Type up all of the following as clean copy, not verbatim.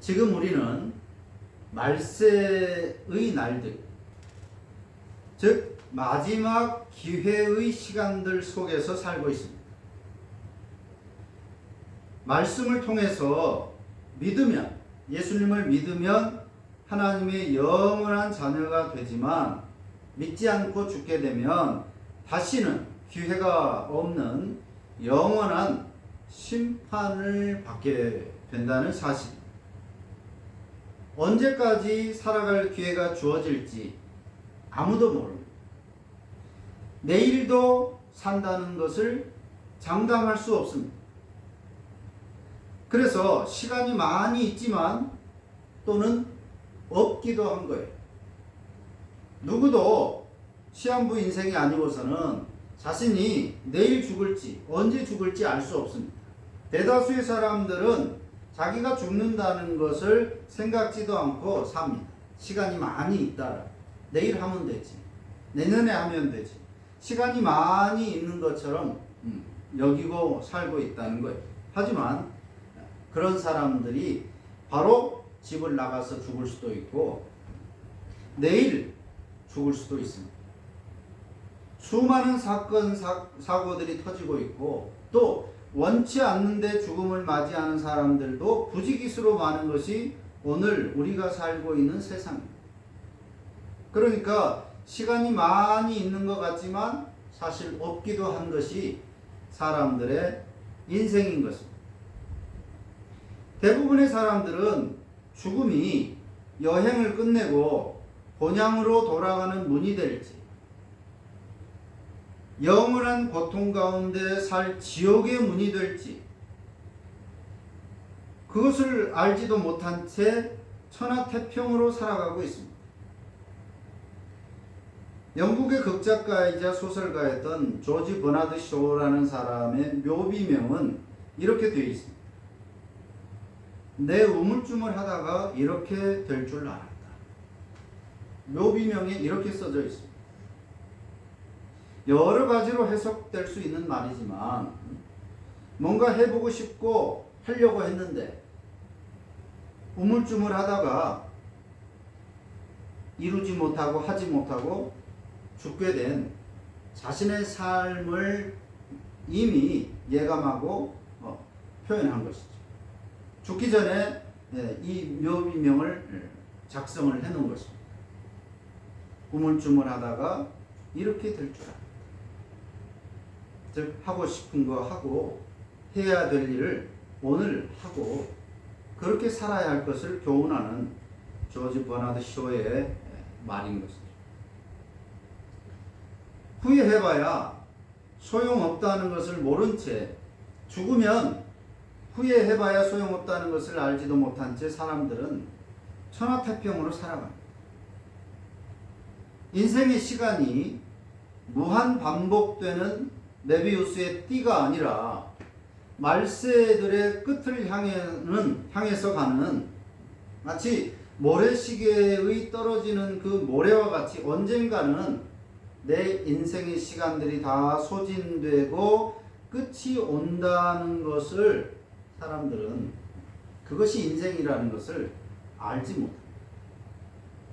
지금 우리는 말세의 날들, 즉 마지막 기회의 시간들 속에서 살고 있습니다. 말씀을 통해서 믿으면, 예수님을 믿으면 하나님의 영원한 자녀가 되지만 믿지 않고 죽게 되면 다시는 기회가 없는 영원한 심판을 받게 된다는 사실. 언제까지 살아갈 기회가 주어질지 아무도 모릅니다. 내일도 산다는 것을 장담할 수 없습니다. 그래서 시간이 많이 있지만 또는 없기도 한 거예요. 누구도 시한부 인생이 아니고서는 자신이 내일 죽을지 언제 죽을지 알 수 없습니다. 대다수의 사람들은 자기가 죽는다는 것을 생각지도 않고 삽니다. 시간이 많이 있다. 내일 하면 되지. 내년에 하면 되지. 시간이 많이 있는 것처럼 여기고 살고 있다는 거예요. 하지만 그런 사람들이 바로 집을 나가서 죽을 수도 있고 내일 죽을 수도 있습니다. 수많은 사건, 사고들이 터지고 있고 또 원치 않는데 죽음을 맞이하는 사람들도 부지기수로 많은 것이 오늘 우리가 살고 있는 세상입니다. 그러니까 시간이 많이 있는 것 같지만 사실 없기도 한 것이 사람들의 인생인 것입니다. 대부분의 사람들은 죽음이 여행을 끝내고 본향으로 돌아가는 문이 될지, 영원한 고통 가운데 살 지옥의 문이 될지 그것을 알지도 못한 채 천하태평으로 살아가고 있습니다. 영국의 극작가이자 소설가였던 조지 버나드 쇼라는 사람의 묘비명은 이렇게 되어 있습니다. 내 우물쭈물 하다가 이렇게 될 줄 알았다. 묘비명에 이렇게 써져 있습니다. 여러 가지로 해석될 수 있는 말이지만 뭔가 해보고 싶고 하려고 했는데 우물쭈물 하다가 이루지 못하고 하지 못하고 죽게 된 자신의 삶을 이미 예감하고 표현한 것이죠. 죽기 전에 이 묘비명을 작성을 해놓은 것입니다. 우물쭈물 하다가 이렇게 될 줄 알았다. 즉 하고 싶은 거 하고 해야 될 일을 오늘 하고 그렇게 살아야 할 것을 교훈하는 조지 버나드 쇼의 말인 것이죠. 후회해봐야 소용없다는 것을 모른 채 죽으면 후회해봐야 소용없다는 것을 알지도 못한 채 사람들은 천하태평으로 살아갑니다. 인생의 시간이 무한 반복되는 메비우스의 띠가 아니라 말세들의 끝을 향해서 가는 마치 모래시계의 떨어지는 그 모래와 같이 언젠가는 내 인생의 시간들이 다 소진되고 끝이 온다는 것을 사람들은 그것이 인생이라는 것을 알지 못합니다.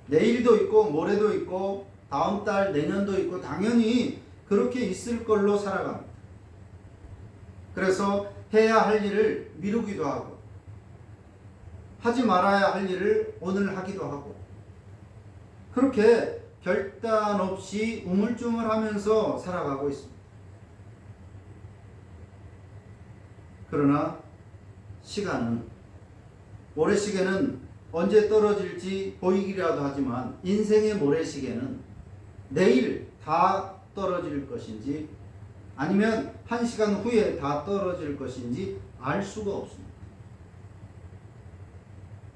내일도 있고 모레도 있고 다음 달 내년도 있고 당연히 그렇게 있을 걸로 살아갑니다. 그래서 해야 할 일을 미루기도 하고 하지 말아야 할 일을 오늘 하기도 하고 그렇게 결단 없이 우물쭈물하면서 살아가고 있습니다. 그러나 시간은 모래시계는 언제 떨어질지 보이기라도 하지만 인생의 모래시계는 내일 다 떨어질 것인지 아니면 1시간 후에 다 떨어질 것인지 알 수가 없습니다.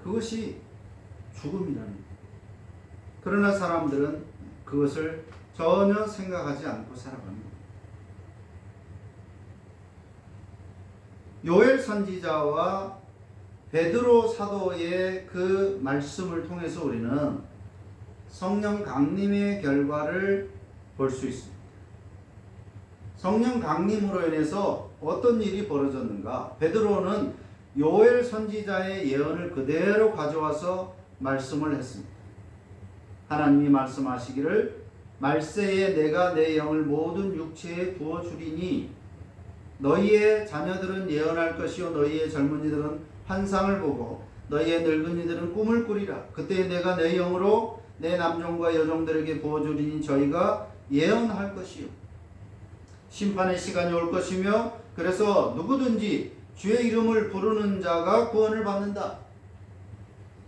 그것이 죽음이라는 거예요. 그러나 사람들은 그것을 전혀 생각하지 않고 살아갑니다. 요엘 선지자와 베드로 사도의 그 말씀을 통해서 우리는 성령 강림의 결과를 볼 수 있습니다. 성령 강림으로 인해서 어떤 일이 벌어졌는가? 베드로는 요엘 선지자의 예언을 그대로 가져와서 말씀을 했습니다. 하나님이 말씀하시기를 말세에 내가 내 영을 모든 육체에 부어주리니 너희의 자녀들은 예언할 것이요 너희의 젊은이들은 환상을 보고 너희의 늙은이들은 꿈을 꾸리라. 그때 내가 내 영으로 내 남종과 여종들에게 부어주리니 저희가 예언할 것이요 심판의 시간이 올 것이며 그래서 누구든지 주의 이름을 부르는 자가 구원을 받는다.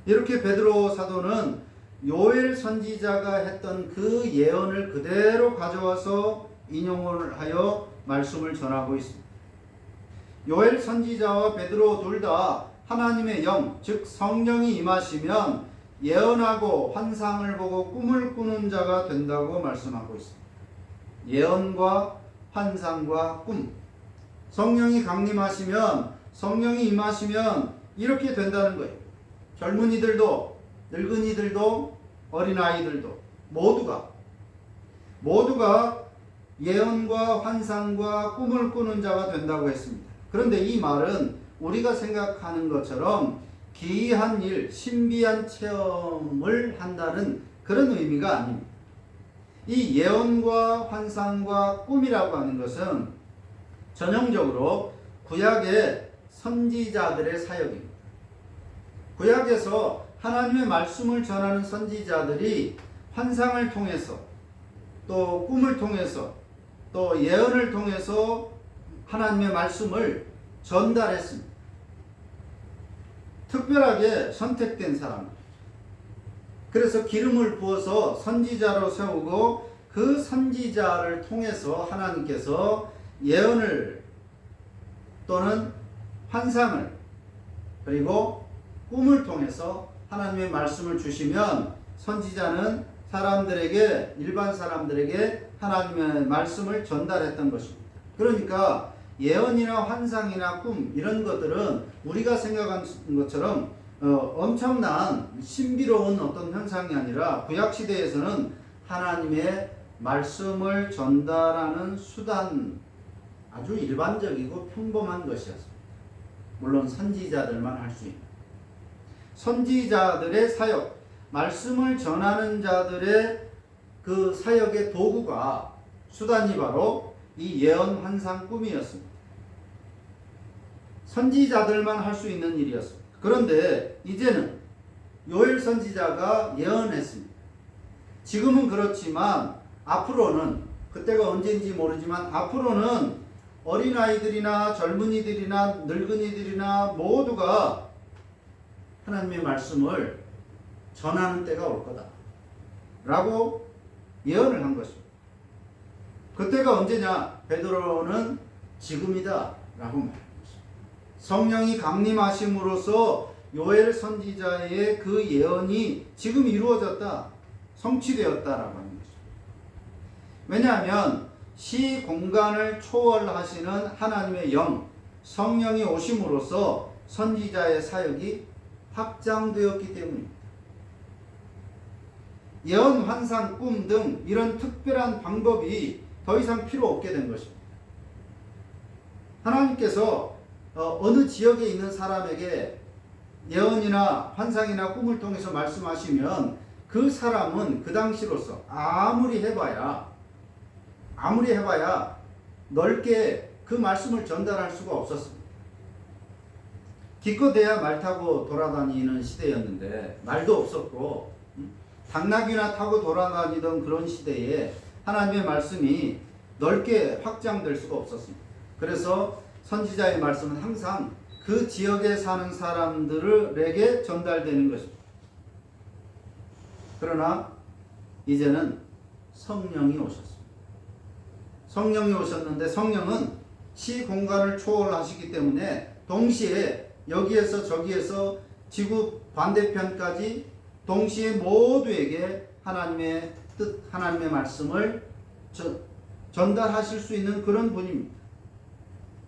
이렇게 베드로 사도는 요엘 선지자가 했던 그 예언을 그대로 가져와서 인용을 하여 말씀을 전하고 있습니다. 요엘 선지자와 베드로 둘 다 하나님의 영, 즉 성령이 임하시면 예언하고 환상을 보고 꿈을 꾸는 자가 된다고 말씀하고 있습니다. 예언과 환상과 꿈, 성령이 강림하시면, 성령이 임하시면 이렇게 된다는 거예요. 젊은이들도 늙은이들도 어린아이들도 모두가 예언과 환상과 꿈을 꾸는 자가 된다고 했습니다. 그런데 이 말은 우리가 생각하는 것처럼 기이한 일, 신비한 체험을 한다는 그런 의미가 아닙니다. 이 예언과 환상과 꿈이라고 하는 것은 전형적으로 구약의 선지자들의 사역입니다. 구약에서 하나님의 말씀을 전하는 선지자들이 환상을 통해서 또 꿈을 통해서 또 예언을 통해서 하나님의 말씀을 전달했습니다. 특별하게 선택된 사람. 그래서 기름을 부어서 선지자로 세우고 그 선지자를 통해서 하나님께서 예언을 또는 환상을 그리고 꿈을 통해서 하나님의 말씀을 주시면 선지자는 사람들에게 일반 사람들에게 하나님의 말씀을 전달했던 것입니다. 그러니까 예언이나 환상이나 꿈 이런 것들은 우리가 생각하는 것처럼 엄청난 신비로운 어떤 현상이 아니라 구약시대에서는 하나님의 말씀을 전달하는 수단 아주 일반적이고 평범한 것이었습니다. 물론 선지자들만 할 수 있는 선지자들의 사역, 말씀을 전하는 자들의 그 사역의 도구가 수단이 바로 이 예언, 환상, 꿈이었습니다. 선지자들만 할 수 있는 일이었습니다. 그런데 이제는 요엘 선지자가 예언했습니다. 지금은 그렇지만 앞으로는 그때가 언제인지 모르지만 앞으로는 어린아이들이나 젊은이들이나 늙은이들이나 모두가 하나님의 말씀을 전하는 때가 올 거다 라고 예언을 한 것입니다. 그때가 언제냐? 베드로는 지금이다 라고 말합니다. 성령이 강림하심으로써 요엘 선지자의 그 예언이 지금 이루어졌다, 성취되었다라고 하는 것입니다. 왜냐하면 시 공간을 초월하시는 하나님의 영, 성령이 오심으로써 선지자의 사역이 확장되었기 때문입니다. 예언, 환상, 꿈 등 이런 특별한 방법이 더 이상 필요 없게 된 것입니다. 하나님께서 어느 지역에 있는 사람에게 예언이나 환상이나 꿈을 통해서 말씀하시면 그 사람은 그 당시로서 아무리 해봐야 넓게 그 말씀을 전달할 수가 없었습니다. 기껏해야 말 타고 돌아다니는 시대였는데 말도 없었고 당나귀나 타고 돌아다니던 그런 시대에 하나님의 말씀이 넓게 확장될 수가 없었습니다. 그래서 선지자의 말씀은 항상 그 지역에 사는 사람들에게 전달되는 것입니다. 그러나 이제는 성령이 오셨습니다. 성령이 오셨는데 성령은 시 공간을 초월하시기 때문에 동시에 여기에서 저기에서 지구 반대편까지 동시에 모두에게 하나님의 뜻, 하나님의 말씀을 전달하실 수 있는 그런 분입니다.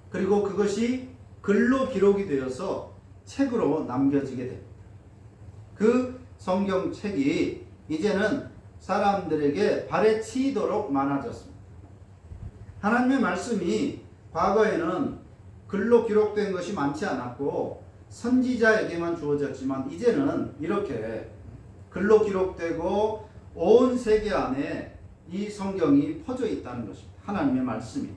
그리고 그것이 글로 기록이 되어서 책으로 남겨지게 됩니다. 그 성경책이 이제는 사람들에게 발에 치이도록 많아졌습니다. 하나님의 말씀이 과거에는 글로 기록된 것이 많지 않았고 선지자에게만 주어졌지만 이제는 이렇게 글로 기록되고 온 세계 안에 이 성경이 퍼져 있다는 것입니다. 하나님의 말씀이.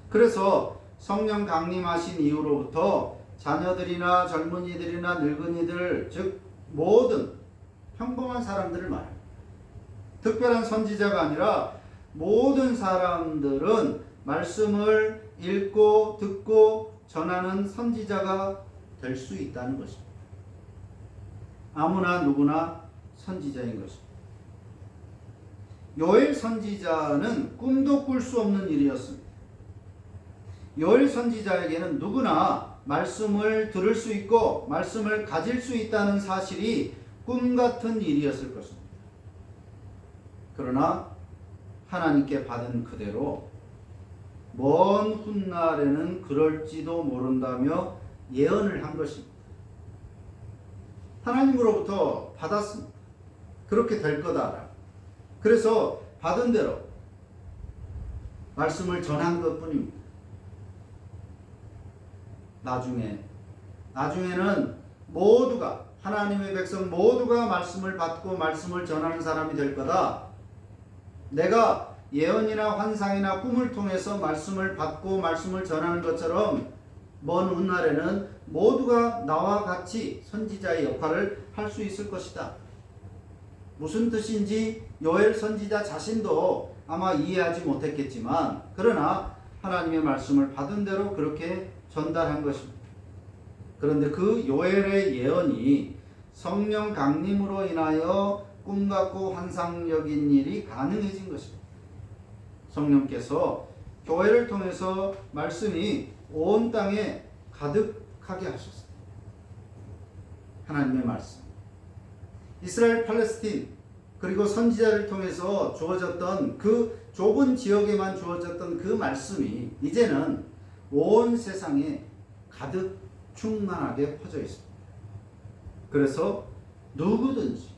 그래서 성령 강림하신 이후로부터 자녀들이나 젊은이들이나 늙은이들, 즉 모든 평범한 사람들을 말합니다. 특별한 선지자가 아니라 모든 사람들은 말씀을 읽고 듣고 전하는 선지자가 될 수 있다는 것입니다. 아무나 누구나 선지자인 것입니다. 요엘 선지자는 꿈도 꿀 수 없는 일이었습니다. 요엘 선지자에게는 누구나 말씀을 들을 수 있고 말씀을 가질 수 있다는 사실이 꿈 같은 일이었을 것입니다. 그러나 하나님께 받은 그대로 먼 훗날에는 그럴지도 모른다며 예언을 한 것입니다. 하나님으로부터 받았습니다. 그렇게 될 거다. 그래서 받은 대로 말씀을 전한 것뿐입니다. 나중에는 모두가 하나님의 백성 모두가 말씀을 받고 말씀을 전하는 사람이 될 거다. 내가 예언이나 환상이나 꿈을 통해서 말씀을 받고 말씀을 전하는 것처럼 먼 훗날에는 모두가 나와 같이 선지자의 역할을 할 수 있을 것이다. 무슨 뜻인지 요엘 선지자 자신도 아마 이해하지 못했겠지만 그러나 하나님의 말씀을 받은 대로 그렇게 전달한 것입니다. 그런데 그 요엘의 예언이 성령 강림으로 인하여 꿈 같고 환상적인 일이 가능해진 것입니다. 성령께서 교회를 통해서 말씀이 온 땅에 가득하게 하셨습니다. 하나님의 말씀. 이스라엘 팔레스틴 그리고 선지자를 통해서 주어졌던 그 좁은 지역에만 주어졌던 그 말씀이 이제는 온 세상에 가득 충만하게 퍼져 있습니다. 그래서 누구든지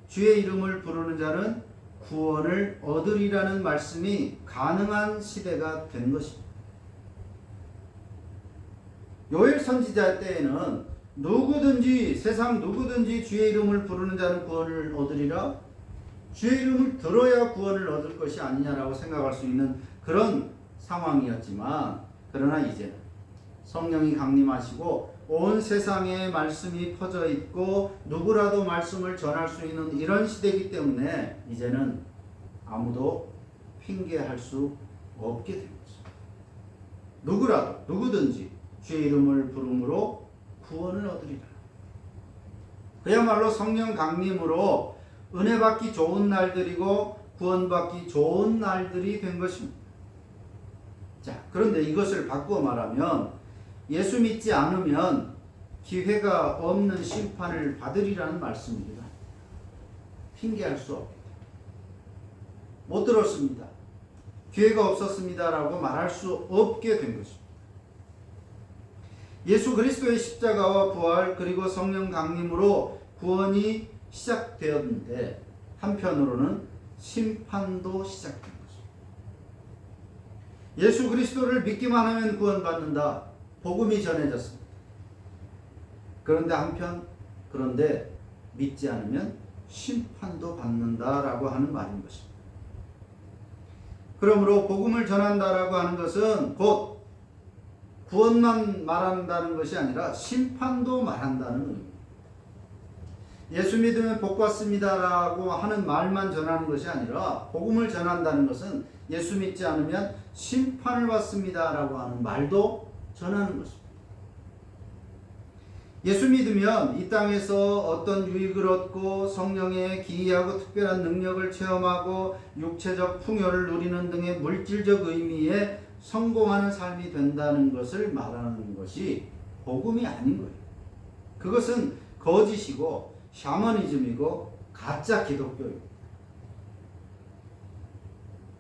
주의 이름을 부르는 자는 구원을 얻으리라는 말씀이 가능한 시대가 된 것입니다. 요엘 선지자 때에는 세상 누구든지 주의 이름을 부르는 자는 구원을 얻으리라, 주의 이름을 들어야 구원을 얻을 것이 아니냐라고 생각할 수 있는 그런 상황이었지만 그러나 이제는 성령이 강림하시고 온 세상에 말씀이 퍼져 있고 누구라도 말씀을 전할 수 있는 이런 시대이기 때문에 이제는 아무도 핑계할 수 없게 된 것입니다. 누구든지 주의 이름을 부름으로 구원을 얻으리라. 그야말로 성령 강림으로 은혜 받기 좋은 날들이고 구원 받기 좋은 날들이 된 것입니다. 자, 그런데 이것을 바꾸어 말하면 예수 믿지 않으면 기회가 없는 심판을 받으리라는 말씀입니다. 핑계할 수 없게. 못 들었습니다. 기회가 없었습니다라고 말할 수 없게 된 것입니다. 예수 그리스도의 십자가와 부활 그리고 성령 강림으로 구원이 시작되었는데 한편으로는 심판도 시작된 것입니다. 예수 그리스도를 믿기만 하면 구원받는다. 복음이 전해졌습니다. 그런데 믿지 않으면 심판도 받는다라고 하는 말인 것입니다. 그러므로 복음을 전한다라고 하는 것은 곧 구원만 말한다는 것이 아니라 심판도 말한다는 의미입니다. 예수 믿으면 복 받습니다라고 하는 말만 전하는 것이 아니라 복음을 전한다는 것은 예수 믿지 않으면 심판을 받습니다라고 하는 말도 전하는 것입니다. 예수 믿으면 이 땅에서 어떤 유익을 얻고 성령의 기이하고 특별한 능력을 체험하고 육체적 풍요를 누리는 등의 물질적 의미에 성공하는 삶이 된다는 것을 말하는 것이 복음이 아닌 거예요. 그것은 거짓이고 샤머니즘이고 가짜 기독교입니다.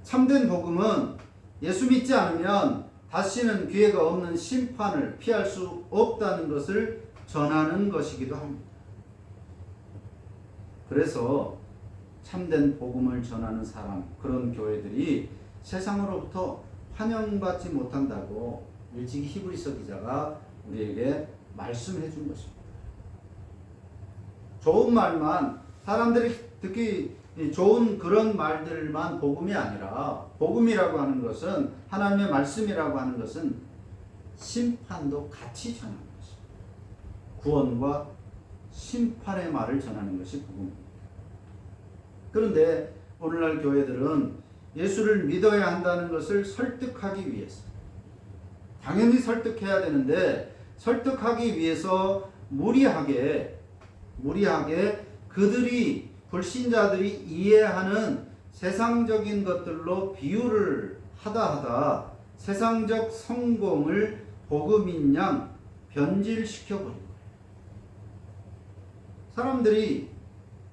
참된 복음은 예수 믿지 않으면 다시는 기회가 없는 심판을 피할 수 없다는 것을 전하는 것이기도 합니다. 그래서 참된 복음을 전하는 사람, 그런 교회들이 세상으로부터 환영받지 못한다고 일찍이 히브리서 기자가 우리에게 말씀해 준 것입니다. 좋은 말만, 사람들이 듣기 좋은 그런 말들만 복음이 아니라, 복음이라고 하는 것은, 하나님의 말씀이라고 하는 것은 심판도 같이 전하는 것입니다. 구원과 심판의 말을 전하는 것이 복음입니다. 그런데 오늘날 교회들은 예수를 믿어야 한다는 것을 설득하기 위해서, 당연히 설득해야 되는데 설득하기 위해서 무리하게 그들이, 불신자들이 이해하는 세상적인 것들로 비유를 하다 세상적 성공을 복음인 양 변질시켜버린 거예요. 사람들이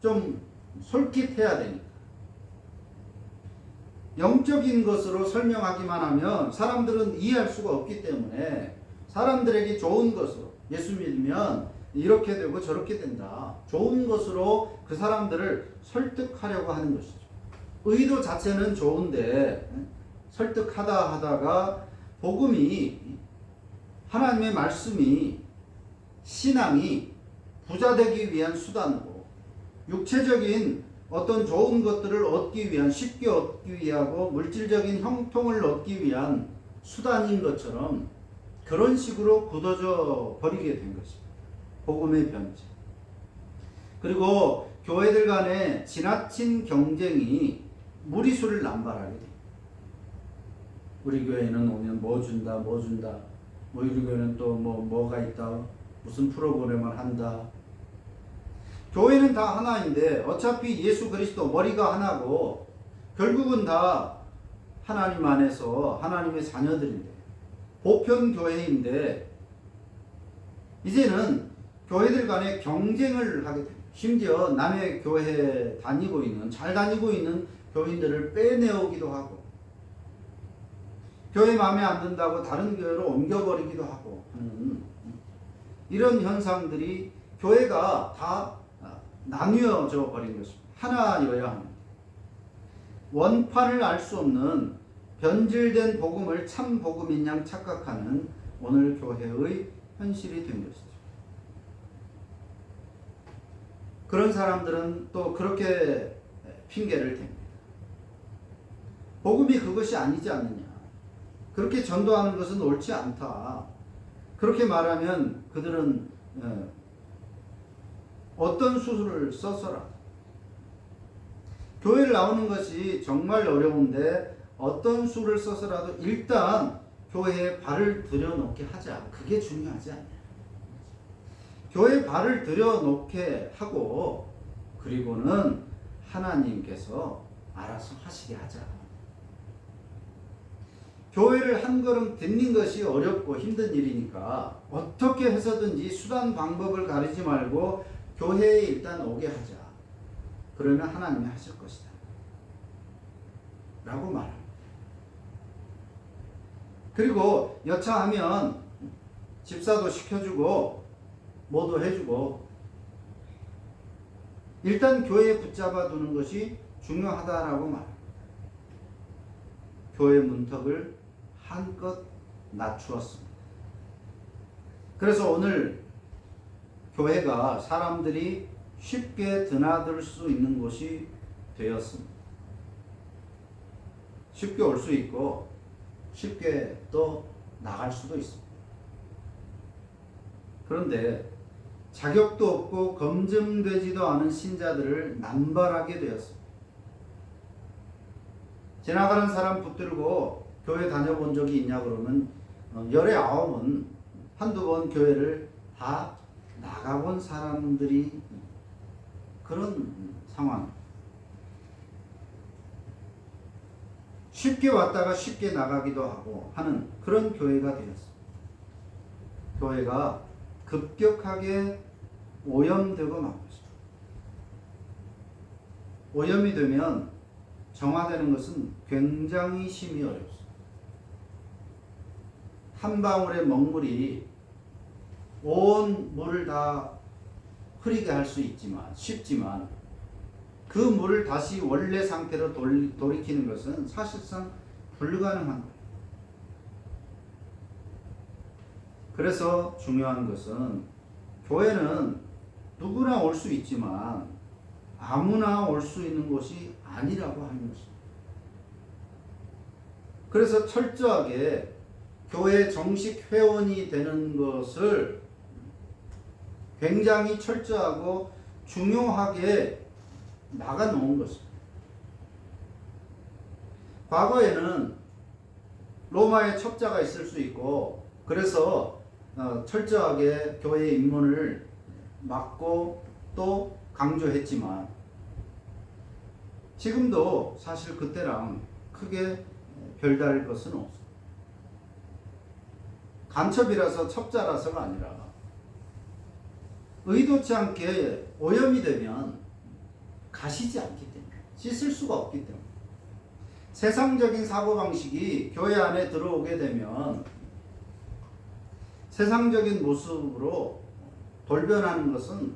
좀 솔깃해야 되니까. 영적인 것으로 설명하기만 하면 사람들은 이해할 수가 없기 때문에 사람들에게 좋은 것으로, 예수 믿으면 이렇게 되고 저렇게 된다, 좋은 것으로 그 사람들을 설득하려고 하는 것이죠. 의도 자체는 좋은데 설득하다 하다가 복음이, 하나님의 말씀이, 신앙이 부자되기 위한 수단으로, 육체적인 어떤 좋은 것들을 얻기 위한, 쉽게 얻기 위하고 물질적인 형통을 얻기 위한 수단인 것처럼 그런 식으로 굳어져 버리게 된 것입니다. 복음의 변질. 그리고 교회들 간의 지나친 경쟁이 무리수를 남발하게 됩니다. 우리 교회는 오면 뭐 준다, 우리 교회는 또 뭐가 있다, 무슨 프로그램을 한다. 교회는 다 하나인데 어차피 예수 그리스도 머리가 하나고 결국은 다 하나님 안에서 하나님의 자녀들인데, 보편교회인데 이제는 교회들 간에 경쟁을 하게 됩니다. 심지어 남의 교회 다니고 있는, 잘 다니고 있는 교인들을 빼내오기도 하고, 교회 마음에 안 든다고 다른 교회로 옮겨버리기도 하고 하는 이런 현상들이, 교회가 다 나뉘어져 버린 것입니다. 하나여야 합니다. 원판을 알 수 없는 변질된 복음을 참 복음인 양 착각하는 오늘 교회의 현실이 된 것이죠. 그런 사람들은 또 그렇게 핑계를 댑니다. 복음이 그것이 아니지 않느냐, 그렇게 전도하는 것은 옳지 않다, 그렇게 말하면 그들은 어떤 수술을 써서라도, 교회를 나오는 것이 정말 어려운데 어떤 수를 써서라도 일단 교회에 발을 들여놓게 하자. 그게 중요하지 않냐. 교회에 발을 들여놓게 하고 그리고는 하나님께서 알아서 하시게 하자. 교회를 한 걸음 딛는 것이 어렵고 힘든 일이니까 어떻게 해서든지 수단 방법을 가리지 말고 교회에 일단 오게 하자. 그러면 하나님이 하실 것이다 라고 말합니다. 그리고 여차하면 집사도 시켜주고 뭐도 해주고 일단 교회에 붙잡아 두는 것이 중요하다라고 말합니다. 교회 문턱을 한껏 낮추었습니다. 그래서 오늘 교회가 사람들이 쉽게 드나들 수 있는 곳이 되었습니다. 쉽게 올 수 있고 쉽게 또 나갈 수도 있습니다. 그런데 자격도 없고 검증되지도 않은 신자들을 남발하게 되었습니다. 지나가는 사람 붙들고 교회 다녀본 적이 있냐 그러면 열의 9은 한두 번 교회를 다 나가본 사람들이 그런 상황. 쉽게 왔다가 쉽게 나가기도 하고 하는 그런 교회가 되었습니다. 교회가 급격하게 오염되고 만 것이죠. 오염이 되면 정화되는 것은 굉장히 심히 어렵습니다. 한 방울의 먹물이 온 물을 다 흐리게 할 수 있지만, 쉽지만 그 물을 다시 원래 상태로 돌이키는 것은 사실상 불가능한 거예요. 그래서 중요한 것은 교회는 누구나 올 수 있지만 아무나 올 수 있는 곳이 아니라고 하는 것입니다. 그래서 철저하게 교회 정식 회원이 되는 것을 굉장히 철저하고 중요하게 막아놓은 것입니다. 과거에는 로마의 첩자가 있을 수 있고 그래서 철저하게 교회 입문을 막고 또 강조했지만 지금도 사실 그때랑 크게 별다를 것은 없습니다. 간첩이라서 첩자라서가 아니라 의도치 않게 오염이 되면 가시지 않기 때문에 씻을 수가 없기 때문에 세상적인 사고방식이 교회 안에 들어오게 되면 세상적인 모습으로 돌변하는 것은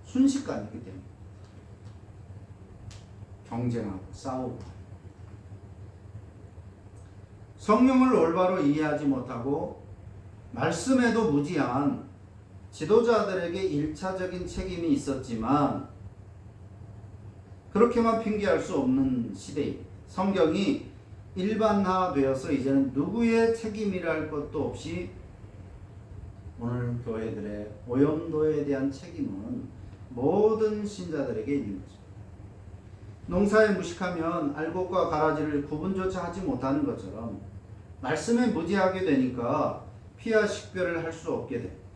순식간이기 때문에 경쟁하고 싸우고 성령을 올바로 이해하지 못하고 말씀에도 무지한 지도자들에게 일차적인 책임이 있었지만 그렇게만 핑계할 수 없는 시대입니다. 성경이 일반화되어서 이제는 누구의 책임이랄 것도 없이 오늘 교회들의 오염도에 대한 책임은 모든 신자들에게 있는 것입니다. 농사에 무식하면 알곡과 가라지를 구분조차 하지 못하는 것처럼 말씀에 무지하게 되니까 피하 식별을 할 수 없게 됩니다.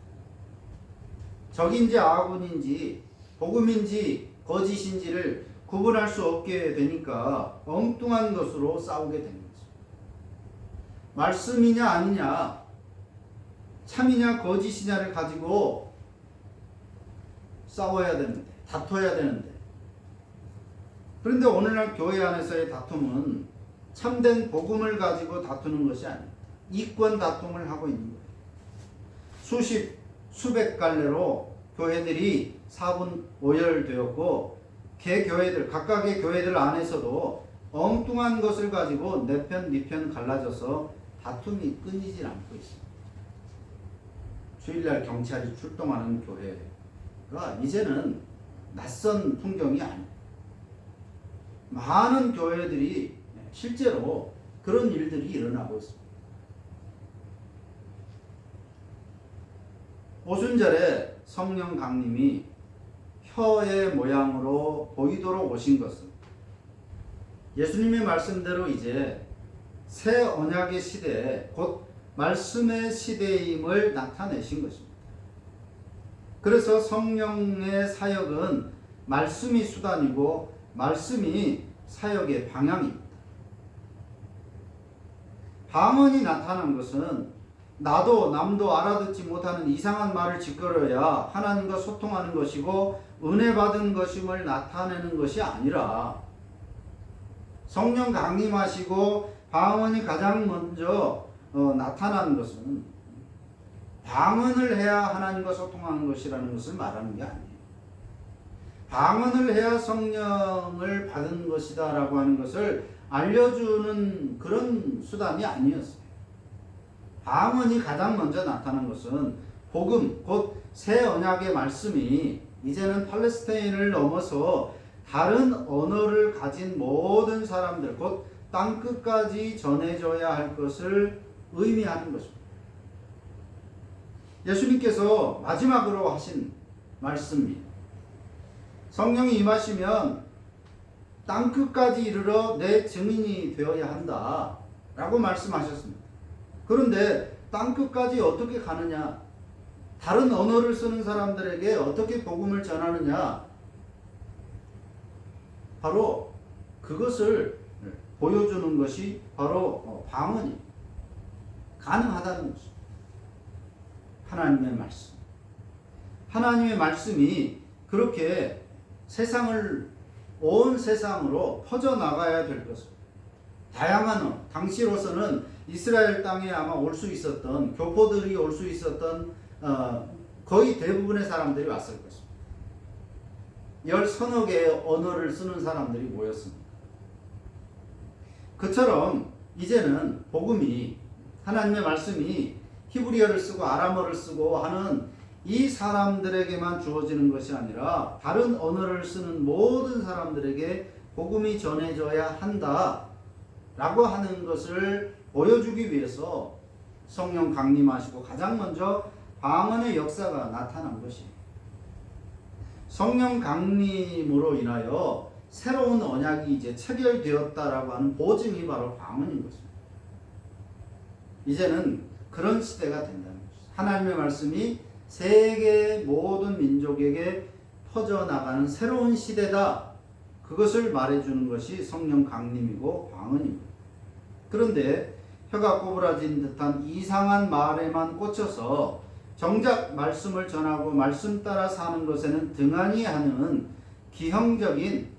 적인지 아군인지 복음인지 거짓인지를 구분할 수 없게 되니까 엉뚱한 것으로 싸우게 되는 거죠. 말씀이냐 아니냐, 참이냐 거짓이냐를 가지고 싸워야 되는데, 다퉈야 되는데, 그런데 오늘날 교회 안에서의 다툼은 참된 복음을 가지고 다투는 것이 아니에요. 이권 다툼을 하고 있는 거예요. 수백 갈래로 교회들이 사분 오열되었고 개교회들, 각각의 교회들 안에서도 엉뚱한 것을 가지고 내 편, 네 편 갈라져서 다툼이 끊이질 않고 있습니다. 주일날 경찰이 출동하는 교회가 이제는 낯선 풍경이 아니에요. 많은 교회들이 실제로 그런 일들이 일어나고 있습니다. 오순절에 성령 강림이 혀의 모양으로 보이도록 오신 것은 예수님의 말씀대로 이제 새 언약의 시대에 곧 말씀의 시대임을 나타내신 것입니다. 그래서 성령의 사역은 말씀이 수단이고 말씀이 사역의 방향입니다. 방언이 나타난 것은 나도 남도 알아듣지 못하는 이상한 말을 짓거려야 하나님과 소통하는 것이고 은혜 받은 것임을 나타내는 것이 아니라 성령 강림하시고 방언이 가장 먼저 나타나는 것은 방언을 해야 하나님과 소통하는 것이라는 것을 말하는 게 아니에요. 방언을 해야 성령을 받은 것이다 라고 하는 것을 알려주는 그런 수단이 아니었어요. 방언이 가장 먼저 나타난 것은 복음, 곧 새 언약의 말씀이 이제는 팔레스타인을 넘어서 다른 언어를 가진 모든 사람들, 곧 땅끝까지 전해져야 할 것을 의미하는 것입니다. 예수님께서 마지막으로 하신 말씀입니다. 성령이 임하시면 땅끝까지 이르러 내 증인이 되어야 한다 라고 말씀하셨습니다. 그런데 땅끝까지 어떻게 가느냐, 다른 언어를 쓰는 사람들에게 어떻게 복음을 전하느냐, 바로 그것을 보여주는 것이 바로 방언이 가능하다는 것입니다. 하나님의 말씀, 하나님의 말씀이 그렇게 온 세상으로 퍼져나가야 될 것입니다. 다양한 당시로서는 이스라엘 땅에 아마 올 수 있었던 교포들이 올 수 있었던 거의 대부분의 사람들이 왔을 것입니다. 10서너 개의 언어를 쓰는 사람들이 모였습니다. 그처럼 이제는 복음이, 하나님의 말씀이 히브리어를 쓰고 아람어를 쓰고 하는 이 사람들에게만 주어지는 것이 아니라 다른 언어를 쓰는 모든 사람들에게 복음이 전해져야 한다 라고 하는 것을 보여주기 위해서 성령 강림하시고 가장 먼저 방언의 역사가 나타난 것이 성령 강림으로 인하여 새로운 언약이 이제 체결되었다라고 하는 보증이 바로 방언인 것입니다. 이제는 그런 시대가 된다는 것입니다. 하나님의 말씀이 세계 모든 민족에게 퍼져나가는 새로운 시대다. 그것을 말해주는 것이 성령 강림이고 방언입니다. 그런데 혀가 꼬부라진 듯한 이상한 말에만 꽂혀서 정작 말씀을 전하고 말씀 따라 사는 것에는 등한히 하는 기형적인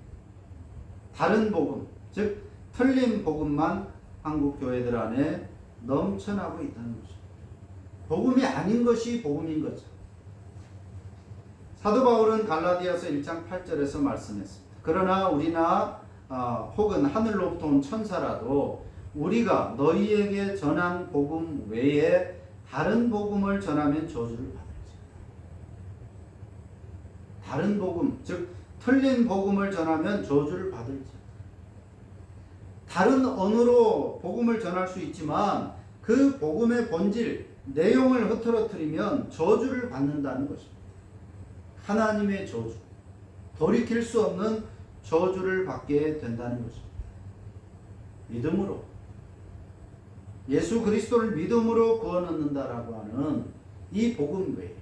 다른 복음, 즉 틀린 복음만 한국 교회들 안에 넘쳐나고 있다는 것입니다. 복음이 아닌 것이 복음인 거죠. 사도 바울은 갈라디아서 1장 8절에서 말씀했습니다. 그러나 우리나 혹은 하늘로부터 온 천사라도 우리가 너희에게 전한 복음 외에 다른 복음을 전하면 저주를 받을지. 다른 복음, 즉 틀린 복음을 전하면 저주를 받을지. 다른 언어로 복음을 전할 수 있지만 그 복음의 본질, 내용을 흐트러뜨리면 저주를 받는다는 것입니다. 하나님의 저주, 돌이킬 수 없는 저주를 받게 된다는 것입니다. 믿음으로 예수 그리스도를 믿음으로 구원 얻는다라고 하는 이 복음 외에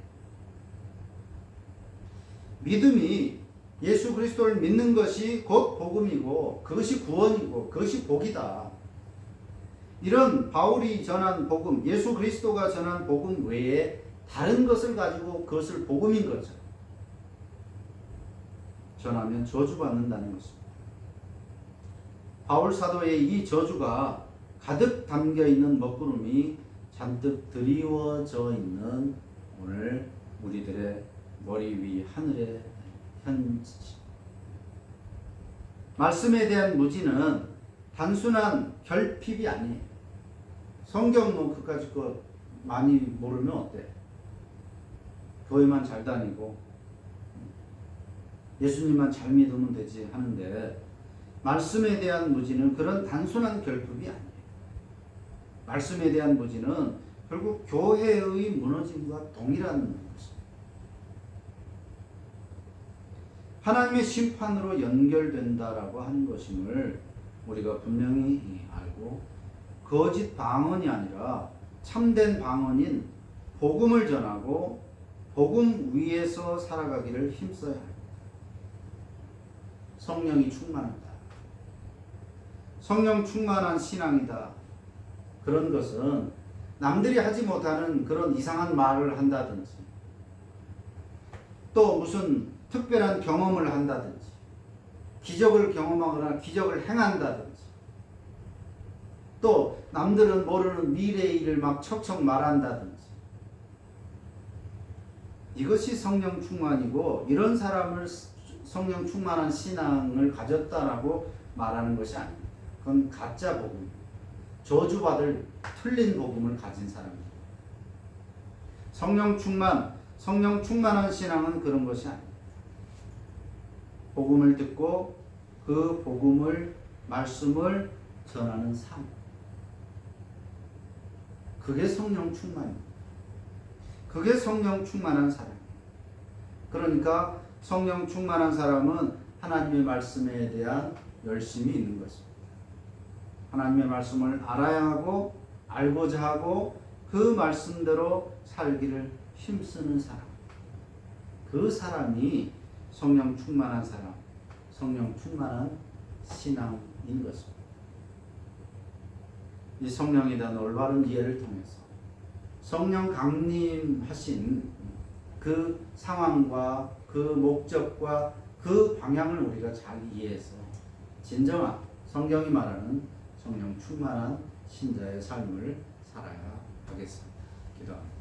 믿음이 예수 그리스도를 믿는 것이 곧 복음이고 그것이 구원이고 그것이 복이다. 이런 바울이 전한 복음, 예수 그리스도가 전한 복음 외에 다른 것을 가지고 그것을 복음인 것처럼 전하면 저주받는다는 것입니다. 바울 사도의 이 저주가 가득 담겨있는 먹구름이 잔뜩 드리워져 있는 오늘 우리들의 머리 위 하늘의 현지. 말씀에 대한 무지는 단순한 결핍이 아니에요. 성경 뭐 그까짓 거 많이 모르면 어때? 교회만 잘 다니고 예수님만 잘 믿으면 되지 하는데 말씀에 대한 무지는 그런 단순한 결핍이 아니에요. 말씀에 대한 무지는 결국 교회의 무너짐과 동일한 것입니다. 하나님의 심판으로 연결된다라고 하는 것임을 우리가 분명히 알고 거짓 방언이 아니라 참된 방언인 복음을 전하고 복음 위에서 살아가기를 힘써야 합니다. 성령이 충만하다. 성령 충만한 신앙이다. 그런 것은 남들이 하지 못하는 그런 이상한 말을 한다든지 또 무슨 특별한 경험을 한다든지 기적을 경험하거나 기적을 행한다든지 또 남들은 모르는 미래의 일을 막 척척 말한다든지 이것이 성령 충만이고 이런 사람을 성령 충만한 신앙을 가졌다라고 말하는 것이 아닙니다. 그건 가짜 복음, 저주받을 틀린 복음을 가진 사람입니다. 성령 충만한 신앙은 그런 것이 아닙니다. 복음을 듣고 그 복음을 말씀을 전하는 삶. 그게 성령 충만입니다. 그게 성령 충만한 사람입니다. 그러니까 성령 충만한 사람은 하나님의 말씀에 대한 열심이 있는 것입니다. 하나님의 말씀을 알아야 하고 알고자 하고 그 말씀대로 살기를 힘쓰는 사람. 그 사람이 성령 충만한 사람, 성령 충만한 신앙인 것입니다. 이 성령에 대한 올바른 이해를 통해서 성령 강림하신 그 상황과 그 목적과 그 방향을 우리가 잘 이해해서 진정한 성경이 말하는 성령 충만한 신자의 삶을 살아야 하겠습니다. 기도합니다.